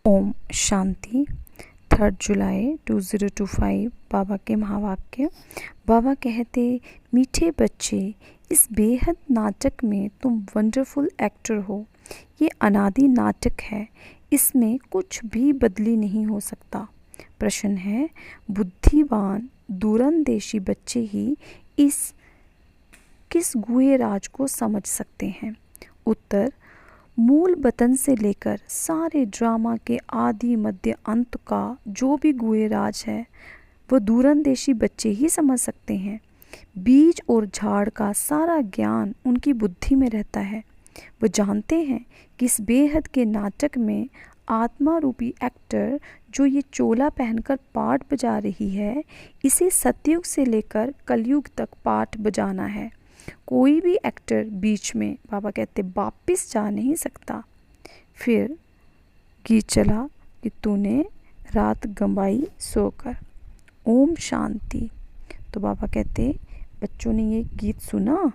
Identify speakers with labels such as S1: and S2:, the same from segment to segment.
S1: ओम शांति। 3 जुलाई 2025 बाबा के महावाक्य। बाबा कहते, मीठे बच्चे, इस बेहद नाटक में तुम वंडरफुल एक्टर हो। ये अनादि नाटक है, इसमें कुछ भी बदली नहीं हो सकता। प्रश्न है, बुद्धिवान दूरंदेशी बच्चे ही इस किस गुहे राज को समझ सकते हैं? उत्तर, मूल बतन से लेकर सारे ड्रामा के आदि मध्य अंत का जो भी गुहे राज है वो दूरंदेशी बच्चे ही समझ सकते हैं। बीज और झाड़ का सारा ज्ञान उनकी बुद्धि में रहता है। वो जानते हैं कि इस बेहद के नाटक में आत्मा रूपी एक्टर जो ये चोला पहनकर पाठ बजा रही है, इसे सतयुग से लेकर कलयुग तक पाठ बजाना है। कोई भी एक्टर बीच में, बाबा कहते, वापिस जा नहीं सकता। फिर गीत चला कि तूने रात गंवाई सोकर। ओम शांति। तो बाबा कहते, बच्चों ने ये गीत सुना।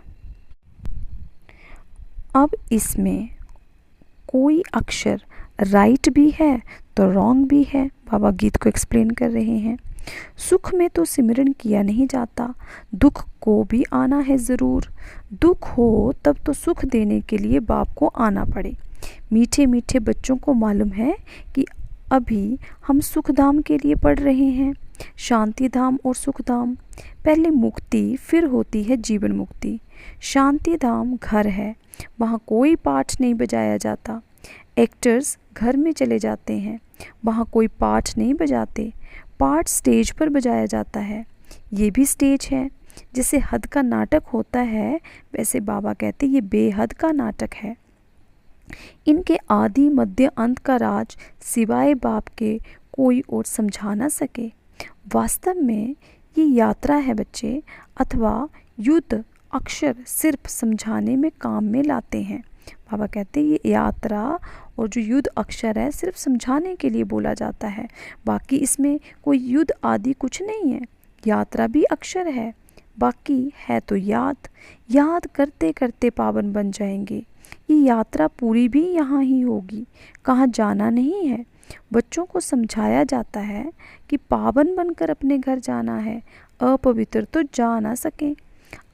S1: अब इसमें कोई अक्षर राइट भी है तो रॉन्ग भी है। बाबा गीत को एक्सप्लेन कर रहे हैं। सुख में तो सिमरन किया नहीं जाता, दुख को भी आना है ज़रूर। दुख हो तब तो सुख देने के लिए बाप को आना पड़े। मीठे मीठे बच्चों को मालूम है कि अभी हम सुख धाम के लिए पढ़ रहे हैं, शांति धाम और सुख धाम। पहले मुक्ति, फिर होती है जीवन मुक्ति। शांति धाम घर है, वहाँ कोई पाठ नहीं बजाया जाता। एक्टर्स घर में चले जाते हैं, वहाँ कोई पाठ नहीं बजाते। पाठ स्टेज पर बजाया जाता है। ये भी स्टेज है। जैसे हद का नाटक होता है, वैसे बाबा कहते ये बेहद का नाटक है। इनके आदि मध्य अंत का राज सिवाय बाप के कोई और समझा ना सके। वास्तव में ये यात्रा है बच्चे, अथवा युद्ध अक्षर सिर्फ समझाने में काम में लाते हैं। बाबा कहते ये यात्रा और जो युद्ध अक्षर है सिर्फ समझाने के लिए बोला जाता है, बाकी इसमें कोई युद्ध आदि कुछ नहीं है। यात्रा भी अक्षर है, बाकी है तो याद करते करते पावन बन जाएंगे। ये यात्रा पूरी भी यहाँ ही होगी, कहाँ जाना नहीं है। बच्चों को समझाया जाता है कि पावन बनकर अपने घर जाना है, अपवित्र तो जा ना सके।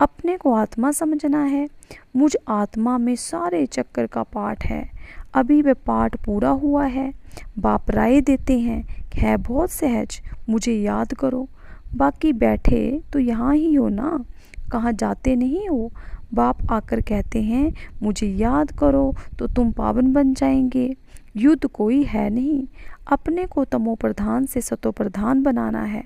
S1: अपने को आत्मा समझना है। मुझ आत्मा में सारे चक्कर का पाठ है। अभी वह पाठ पूरा हुआ है। बाप राय देते हैं, है बहुत सहज, मुझे याद करो। बाकी बैठे तो यहाँ ही हो ना, कहाँ जाते नहीं हो। बाप आकर कहते हैं, मुझे याद करो तो तुम पावन बन जाएंगे। युद्ध कोई है नहीं, अपने को तमो प्रधान से सतो प्रधान बनाना है।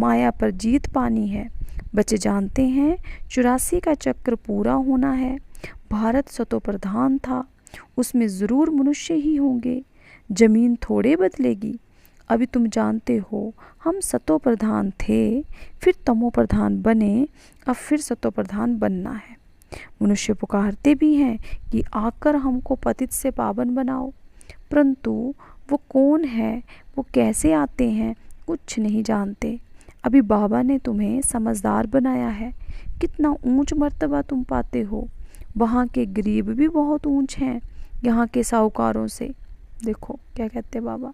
S1: माया पर जीत पानी है। बच्चे जानते हैं 84 का चक्र पूरा होना है। भारत सतो प्रधान था, उसमें ज़रूर मनुष्य ही होंगे। जमीन थोड़े बदलेगी। अभी तुम जानते हो हम सतो प्रधान थे, फिर तमो प्रधान बने, अब फिर सतो प्रधान बनना है। मनुष्य पुकारते भी हैं कि आकर हमको पतित से पावन बनाओ, परंतु वो कौन है, वो कैसे आते हैं, कुछ नहीं जानते। अभी बाबा ने तुम्हें समझदार बनाया है। कितना ऊंच मर्तबा तुम पाते हो। वहाँ के गरीब भी बहुत ऊंच हैं यहाँ के साहूकारों से। देखो क्या कहते बाबा,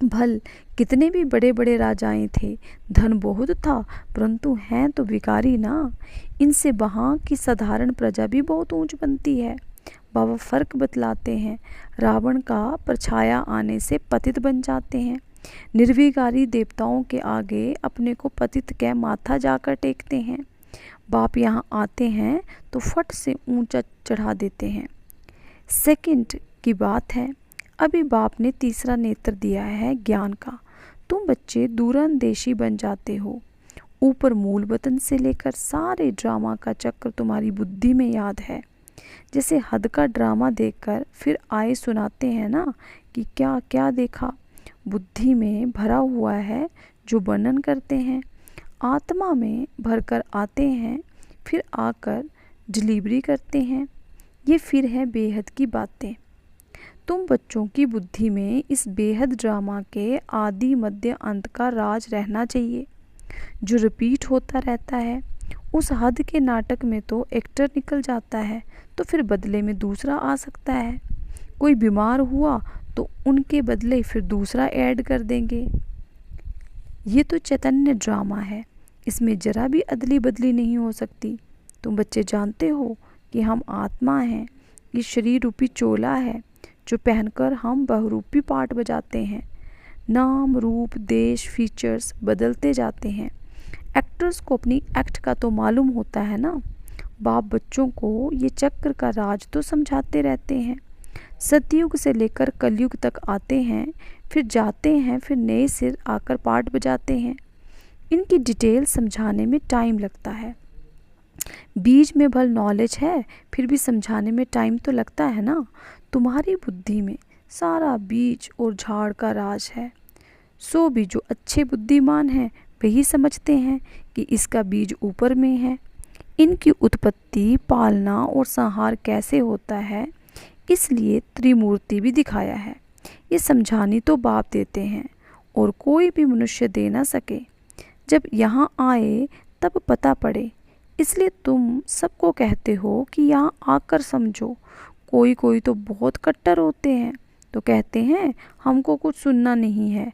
S1: भल कितने भी बड़े बड़े राजाएं थे, धन बहुत था, परंतु हैं तो भिखारी ना। इनसे वहाँ की साधारण प्रजा भी बहुत ऊंच बनती है। बाबा फर्क बतलाते हैं। रावण का परछाया आने से पतित बन जाते हैं। निर्विकारी देवताओं के आगे अपने को पतित कह माथा जाकर टेकते हैं। बाप यहाँ आते हैं तो फट से ऊंचा चढ़ा देते हैं। सेकंड की बात है, अभी बाप ने तीसरा नेत्र दिया है ज्ञान का। तुम बच्चे दूरंदेशी बन जाते हो। ऊपर मूल वतन से लेकर सारे ड्रामा का चक्र तुम्हारी बुद्धि में याद है। जैसे हद का ड्रामा देखकर फिर आए सुनाते हैं ना कि क्या क्या देखा। बुद्धि में भरा हुआ है जो वर्णन करते हैं, आत्मा में भरकर आते हैं, फिर आकर डिलीवरी करते हैं। ये फिर है बेहद की बातें। तुम बच्चों की बुद्धि में इस बेहद ड्रामा के आदि मध्य अंत का राज रहना चाहिए, जो रिपीट होता रहता है। उस हद के नाटक में तो एक्टर निकल जाता है तो फिर बदले में दूसरा आ सकता है। कोई बीमार हुआ तो उनके बदले फिर दूसरा ऐड कर देंगे। ये तो चैतन्य ड्रामा है, इसमें जरा भी अदली बदली नहीं हो सकती। तुम बच्चे जानते हो कि हम आत्मा हैं, ये शरीर रूपी चोला है जो पहनकर हम बहुरूपी पार्ट बजाते हैं। नाम रूप देश फीचर्स बदलते जाते हैं। एक्टर्स को अपनी एक्ट का तो मालूम होता है ना। बाप बच्चों को ये चक्र का राज तो समझाते रहते हैं। सतयुग से लेकर कलयुग तक आते हैं, फिर जाते हैं, फिर नए सिर आकर पार्ट बजाते हैं। इनकी डिटेल समझाने में टाइम लगता है। बीज में भल नॉलेज है, फिर भी समझाने में टाइम तो लगता है ना। तुम्हारी बुद्धि में सारा बीज और झाड़ का राज है। सो भी जो अच्छे बुद्धिमान हैं वही समझते हैं कि इसका बीज ऊपर में है। इनकी उत्पत्ति, पालना और संहार कैसे होता है, इसलिए त्रिमूर्ति भी दिखाया है। ये समझानी तो बाप देते हैं और कोई भी मनुष्य दे ना सके। जब यहाँ आए तब पता पड़े, इसलिए तुम सबको कहते हो कि यहाँ आकर समझो। कोई कोई तो बहुत कट्टर होते हैं, तो कहते हैं हमको कुछ सुनना नहीं है।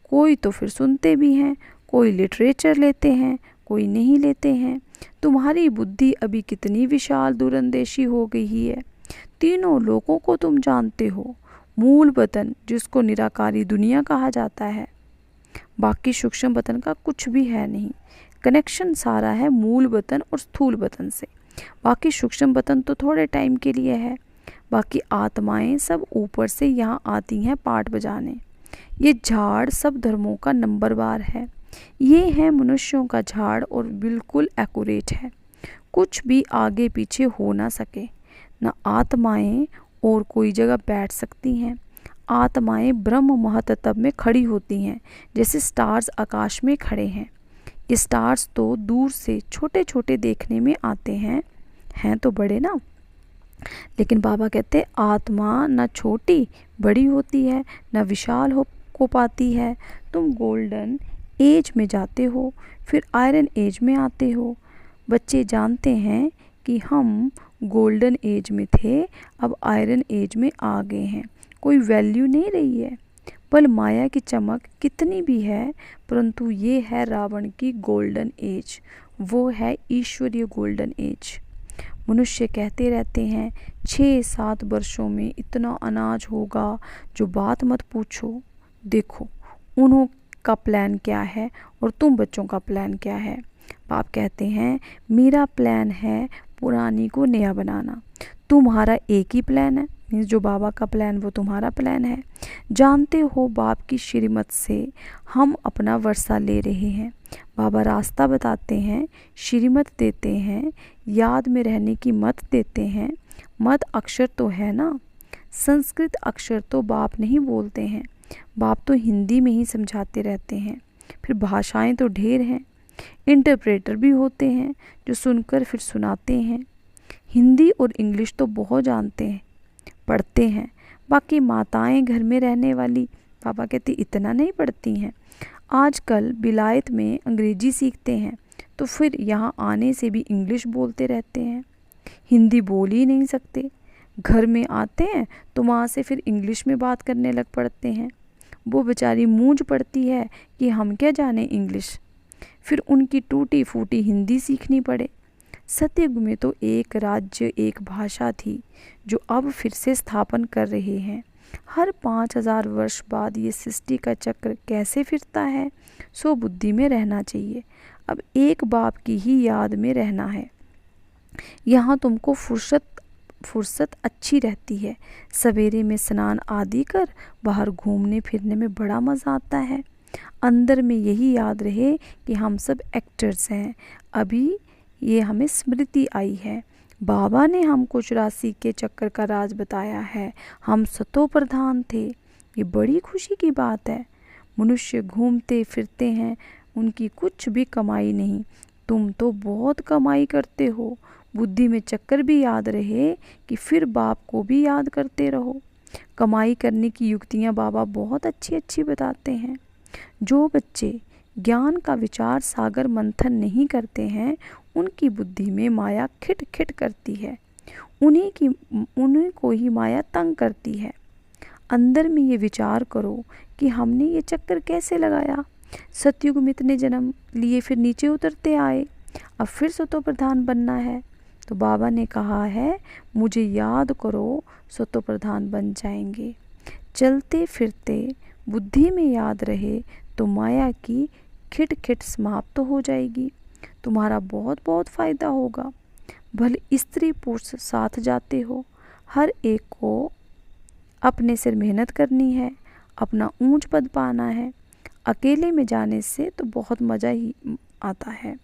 S1: कोई तो फिर सुनते भी हैं, कोई लिटरेचर लेते हैं, कोई नहीं लेते हैं। तुम्हारी बुद्धि अभी कितनी विशाल दूरंदेशी हो गई है। तीनों लोगों को तुम जानते हो। मूल वतन जिसको निराकारी दुनिया कहा जाता है, बाकी सूक्ष्म वतन का कुछ भी है नहीं। कनेक्शन सारा है मूल वतन और स्थूल वतन से। बाकी सूक्ष्म वतन तो थोड़े टाइम के लिए है। बाकी आत्माएं सब ऊपर से यहाँ आती हैं पार्ट बजाने। ये झाड़ सब धर्मों का नंबरवार है। ये है मनुष्यों का झाड़ और बिल्कुल एक्यूरेट है। कुछ भी आगे पीछे हो ना सके। न आत्माएं और कोई जगह बैठ सकती हैं। आत्माएं ब्रह्म महत्तव में खड़ी होती हैं, जैसे स्टार्स आकाश में खड़े हैं। ये स्टार्स तो दूर से छोटे छोटे देखने में आते हैं तो बड़े ना। लेकिन बाबा कहते आत्मा न छोटी बड़ी होती है, न विशाल को पाती है। तुम गोल्डन एज में जाते हो, फिर आयरन एज में आते हो। बच्चे जानते हैं कि हम गोल्डन एज में थे, अब आयरन एज में आ गए हैं। कोई वैल्यू नहीं रही है। पर माया की चमक कितनी भी है, परंतु ये है रावण की गोल्डन एज। वो है ईश्वरीय गोल्डन एज। मनुष्य कहते रहते हैं 6-7 वर्षों में इतना अनाज होगा जो बात मत पूछो। देखो उन्हों का प्लान क्या है और तुम बच्चों का प्लान क्या है। बाप कहते हैं मेरा प्लान है पुरानी को नया बनाना। तुम्हारा एक ही प्लान है, मीन्स जो बाबा का प्लान वो तुम्हारा प्लान है। जानते हो बाप की श्रीमत से हम अपना वर्षा ले रहे हैं। बाबा रास्ता बताते हैं, श्रीमत देते हैं, याद में रहने की मत देते हैं। मत अक्षर तो है ना, संस्कृत अक्षर तो बाप नहीं बोलते हैं। बाप तो हिंदी में ही समझाते रहते हैं। फिर भाषाएं तो ढेर हैं। इंटरप्रेटर भी होते हैं जो सुनकर फिर सुनाते हैं। हिंदी और इंग्लिश तो बहुत जानते हैं, पढ़ते हैं। बाकी माताएं घर में रहने वाली पापा कहते इतना नहीं पढ़ती हैं। आजकल विलायत में अंग्रेजी सीखते हैं, तो फिर यहाँ आने से भी इंग्लिश बोलते रहते हैं। हिंदी बोल ही नहीं सकते। घर में आते हैं तो वहाँ से फिर इंग्लिश में बात करने लग पड़ते हैं। वो बेचारी मूंझ पड़ती है कि हम क्या जाने इंग्लिश। फिर उनकी टूटी फूटी हिंदी सीखनी पड़े। सतयुग में तो एक राज्य एक भाषा थी, जो अब फिर से स्थापन कर रहे हैं। हर 5000 वर्ष बाद ये सृष्टि का चक्र कैसे फिरता है, सो बुद्धि में रहना चाहिए। अब एक बाप की ही याद में रहना है। यहाँ तुमको फुर्सत अच्छी रहती है। सवेरे में स्नान आदि कर बाहर घूमने फिरने में बड़ा मज़ा आता है। अंदर में यही याद रहे कि हम सब एक्टर्स हैं। अभी ये हमें स्मृति आई है। बाबा ने हमको 84 के चक्कर का राज बताया है। हम सतो प्रधान थे। ये बड़ी खुशी की बात है। मनुष्य घूमते फिरते हैं, उनकी कुछ भी कमाई नहीं। तुम तो बहुत कमाई करते हो। बुद्धि में चक्कर भी याद रहे कि फिर बाप को भी याद करते रहो। कमाई करने की युक्तियाँ बाबा बहुत अच्छी अच्छी बताते हैं। जो बच्चे ज्ञान का विचार सागर मंथन नहीं करते हैं, उनकी बुद्धि में माया खिट खिट करती है। उन्हीं को ही माया तंग करती है। अंदर में ये विचार करो कि हमने ये चक्कर कैसे लगाया। सतयुग में इतने जन्म लिए, फिर नीचे उतरते आए, अब फिर सतो प्रधान बनना है। तो बाबा ने कहा है मुझे याद करो, सतो प्रधान बन जाएंगे। चलते फिरते बुद्धि में याद रहे तो माया की खिट खिट समाप्त हो जाएगी। तुम्हारा बहुत बहुत फायदा होगा। भले स्त्री पुरुष साथ जाते हो, हर एक को अपने सिर मेहनत करनी है, अपना ऊंच पद पाना है। अकेले में जाने से तो बहुत मज़ा ही आता है,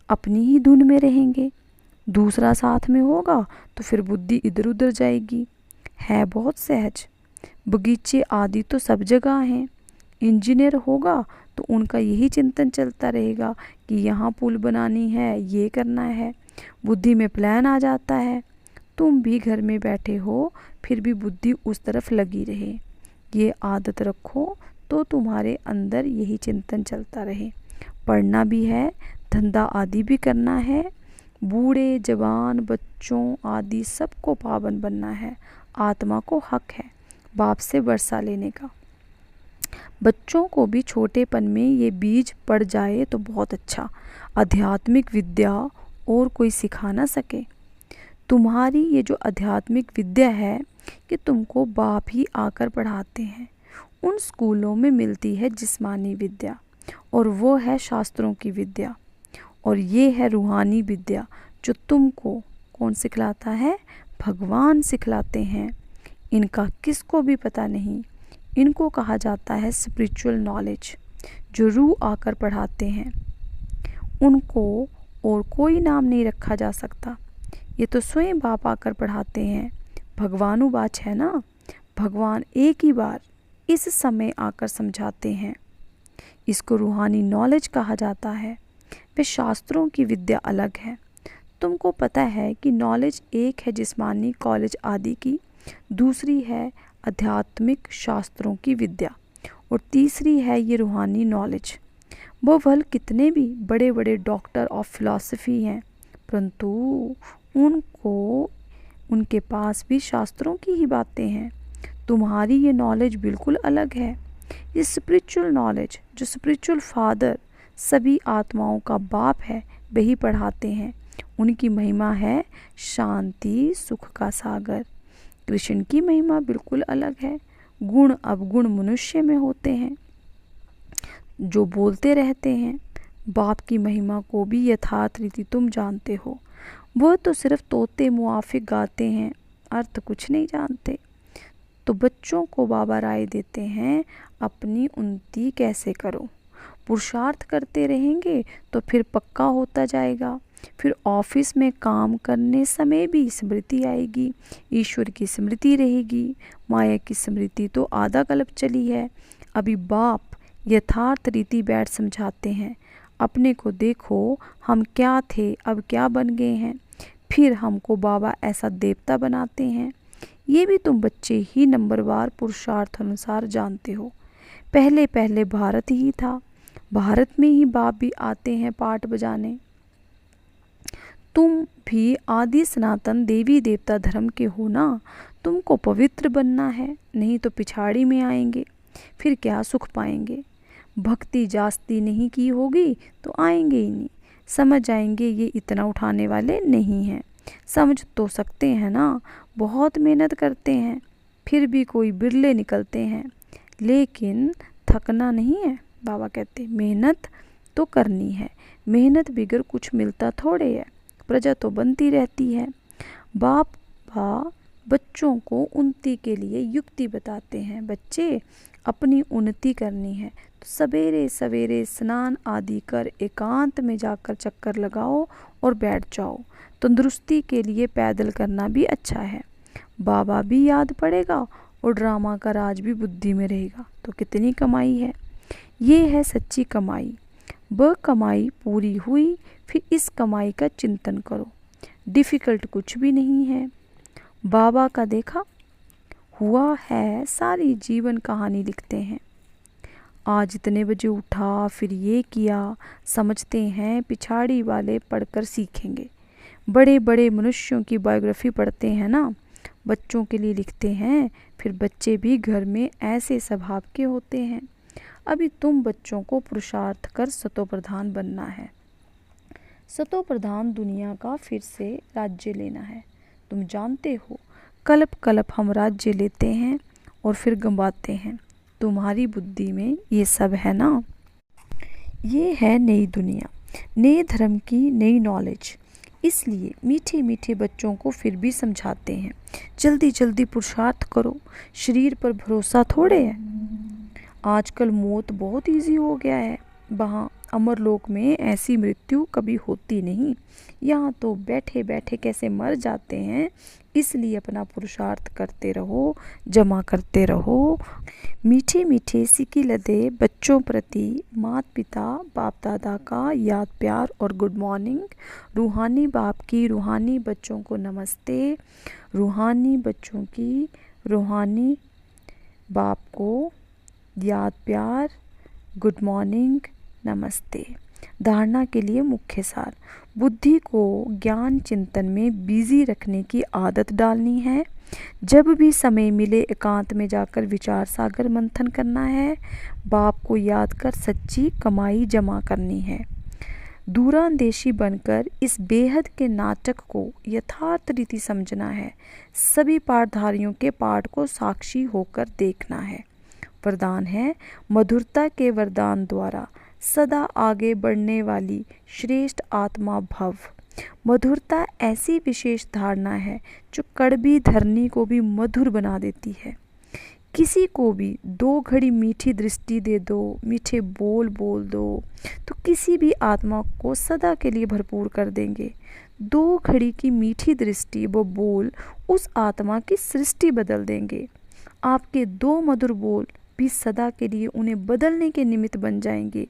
S1: अपनी ही धुन में रहेंगे। दूसरा साथ में होगा तो फिर बुद्धि इधर उधर जाएगी। है बहुत सहज। बगीचे आदि तो सब जगह हैं। इंजीनियर होगा तो उनका यही चिंतन चलता रहेगा कि यहाँ पुल बनानी है, ये करना है। बुद्धि में प्लान आ जाता है। तुम भी घर में बैठे हो फिर भी बुद्धि उस तरफ लगी रहे। ये आदत रखो तो तुम्हारे अंदर यही चिंतन चलता रहे। पढ़ना भी है, धंधा आदि भी करना है। बूढ़े जवान बच्चों आदि सबको पावन बनना है। आत्मा को हक है बाप से वर्षा लेने का। बच्चों को भी छोटेपन में ये बीज पड़ जाए तो बहुत अच्छा। आध्यात्मिक विद्या और कोई सिखा ना सके। तुम्हारी ये जो आध्यात्मिक विद्या है कि तुमको बाप ही आकर पढ़ाते हैं। उन स्कूलों में मिलती है जिस्मानी विद्या, और वो है शास्त्रों की विद्या, और ये है रूहानी विद्या जो तुमको कौन सिखलाता है? भगवान सिखलाते हैं। इनका किसको भी पता नहीं। इनको कहा जाता है स्पिरिचुअल नॉलेज, जो रूह आकर पढ़ाते हैं। उनको और कोई नाम नहीं रखा जा सकता। ये तो स्वयं बाप आकर पढ़ाते हैं। भगवानुवाच है ना, भगवान एक ही बार इस समय आकर समझाते हैं। इसको रूहानी नॉलेज कहा जाता है। वे शास्त्रों की विद्या अलग है। तुमको पता है कि नॉलेज एक है जिस्मानी कॉलेज आदि की, दूसरी है आध्यात्मिक शास्त्रों की विद्या, और तीसरी है ये रूहानी नॉलेज। वो भल कितने भी बड़े बड़े डॉक्टर ऑफ फिलॉसफी हैं, परंतु उनके पास भी शास्त्रों की ही बातें हैं। तुम्हारी ये नॉलेज बिल्कुल अलग है। ये स्पिरिचुअल नॉलेज जो स्पिरिचुअल फादर सभी आत्माओं का बाप है, वही पढ़ाते हैं। उनकी महिमा है शांति सुख का सागर। कृष्ण की महिमा बिल्कुल अलग है। गुण अवगुण मनुष्य में होते हैं जो बोलते रहते हैं। बाप की महिमा को भी यथार्थ रीति तुम जानते हो। वह तो सिर्फ तोते मुआफिक गाते हैं, अर्थ कुछ नहीं जानते। तो बच्चों को बाबा राय देते हैं अपनी उन्नति कैसे करो। पुरुषार्थ करते रहेंगे तो फिर पक्का होता जाएगा। फिर ऑफिस में काम करने समय भी स्मृति आएगी, ईश्वर की स्मृति रहेगी। माया की स्मृति तो आधा कल्प चली है। अभी बाप यथार्थ रीति बैठ समझाते हैं। अपने को देखो, हम क्या थे अब क्या बन गए हैं। फिर हमको बाबा ऐसा देवता बनाते हैं। ये भी तुम बच्चे ही नंबरवार पुरुषार्थ अनुसार जानते हो। पहले पहले भारत ही था। भारत में ही बाप भी आते हैं पाठ बजाने। तुम भी आदि सनातन देवी देवता धर्म के हो ना। तुमको पवित्र बनना है, नहीं तो पिछाड़ी में आएंगे। फिर क्या सुख पाएंगे। भक्ति जास्ती नहीं की होगी तो आएंगे ही नहीं। समझ जाएंगे ये इतना उठाने वाले नहीं हैं। समझ तो सकते हैं ना, बहुत मेहनत करते हैं, फिर भी कोई बिरले निकलते हैं। लेकिन थकना नहीं है। बाबा कहते मेहनत तो करनी है। मेहनत बिगर कुछ मिलता थोड़े है। प्रजा तो बनती रहती है। बाबा बच्चों को उन्नति के लिए युक्ति बताते हैं। बच्चे अपनी उन्नति करनी है तो सवेरे सवेरे स्नान आदि कर एकांत में जाकर चक्कर लगाओ और बैठ जाओ। तंदुरुस्ती के लिए पैदल करना भी अच्छा है। बाबा भी याद पड़ेगा और ड्रामा का राज भी बुद्धि में रहेगा। तो कितनी कमाई है। ये है सच्ची कमाई। वह कमाई पूरी हुई फिर इस कमाई का चिंतन करो। डिफ़िकल्ट कुछ भी नहीं है। बाबा का देखा हुआ है सारी जीवन कहानी लिखते हैं। आज इतने बजे उठा फिर ये किया, समझते हैं पिछाड़ी वाले पढ़कर सीखेंगे। बड़े बड़े मनुष्यों की बायोग्राफी पढ़ते हैं ना, बच्चों के लिए लिखते हैं, फिर बच्चे भी घर में ऐसे स्वभाव के होते हैं। अभी तुम बच्चों को पुरुषार्थ कर सतोप्रधान बनना है। सतोप्रधान दुनिया का फिर से राज्य लेना है। तुम जानते हो, कल्प कल्प हम राज्य लेते हैं और फिर गंवाते हैं। तुम्हारी बुद्धि में ये सब है ना? ये है नई दुनिया, नए धर्म की नई नॉलेज। इसलिए मीठे मीठे बच्चों को फिर भी समझाते हैं, जल्दी जल्दी पुरुषार्थ करो, शरीर पर भरोसा थोड़े है। आजकल मौत बहुत इजी हो गया है। वहाँ अमरलोक में ऐसी मृत्यु कभी होती नहीं। यहाँ तो बैठे बैठे कैसे मर जाते हैं। इसलिए अपना पुरुषार्थ करते रहो, जमा करते रहो। मीठे मीठे सिक्के लदे बच्चों प्रति माता पिता बाप दादा का याद प्यार और गुड मॉर्निंग। रूहानी बाप की रूहानी बच्चों को नमस्ते। रूहानी बच्चों की रूहानी बाप को याद प्यार, गुड मॉर्निंग, नमस्ते। धारणा के लिए मुख्य सार: बुद्धि को ज्ञान चिंतन में बिजी रखने की आदत डालनी है। जब भी समय मिले एकांत में जाकर विचार सागर मंथन करना है। बाप को याद कर सच्ची कमाई जमा करनी है। दूरांदेशी बनकर इस बेहद के नाटक को यथार्थ रीति समझना है। सभी पाठधारियों के पाठ को साक्षी होकर देखना है। वरदान है: मधुरता के वरदान द्वारा सदा आगे बढ़ने वाली श्रेष्ठ आत्मा भव। मधुरता ऐसी विशेष धारणा है जो कड़वी धरनी को भी मधुर बना देती है। किसी को भी 2 घड़ी मीठी दृष्टि दे दो, मीठे बोल बोल दो, तो किसी भी आत्मा को सदा के लिए भरपूर कर देंगे। 2 घड़ी की मीठी दृष्टि व बोल उस आत्मा की सृष्टि बदल देंगे। आपके 2 मधुर बोल भी सदा के लिए उन्हें बदलने के निमित्त बन जाएंगे।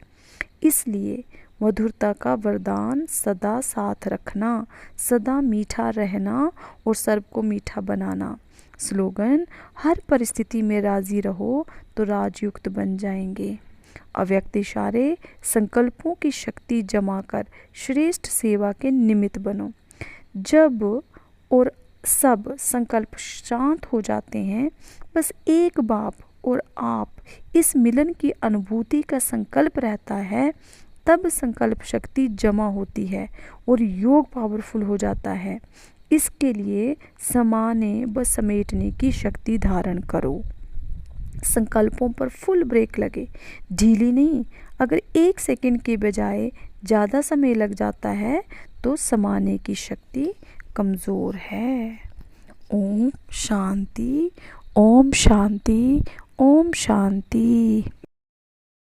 S1: इसलिए मधुरता का वरदान सदा साथ रखना, सदा मीठा रहना और सर्व को मीठा बनाना। स्लोगन: हर परिस्थिति में राजी रहो तो राजयुक्त बन जाएंगे। अव्यक्त इशारे: संकल्पों की शक्ति जमा कर श्रेष्ठ सेवा के निमित्त बनो। जब और सब संकल्प शांत हो जाते हैं, बस एक बाप और आप इस मिलन की अनुभूति का संकल्प रहता है, तब संकल्प शक्ति जमा होती है और योग पावरफुल हो जाता है। इसके लिए समाने व समेटने की शक्ति धारण करो। संकल्पों पर फुल ब्रेक लगे, ढीली नहीं। अगर 1 सेकंड के बजाय ज़्यादा समय लग जाता है तो समाने की शक्ति कमज़ोर है। ओम शांति, ओम शांति, ओम शांति।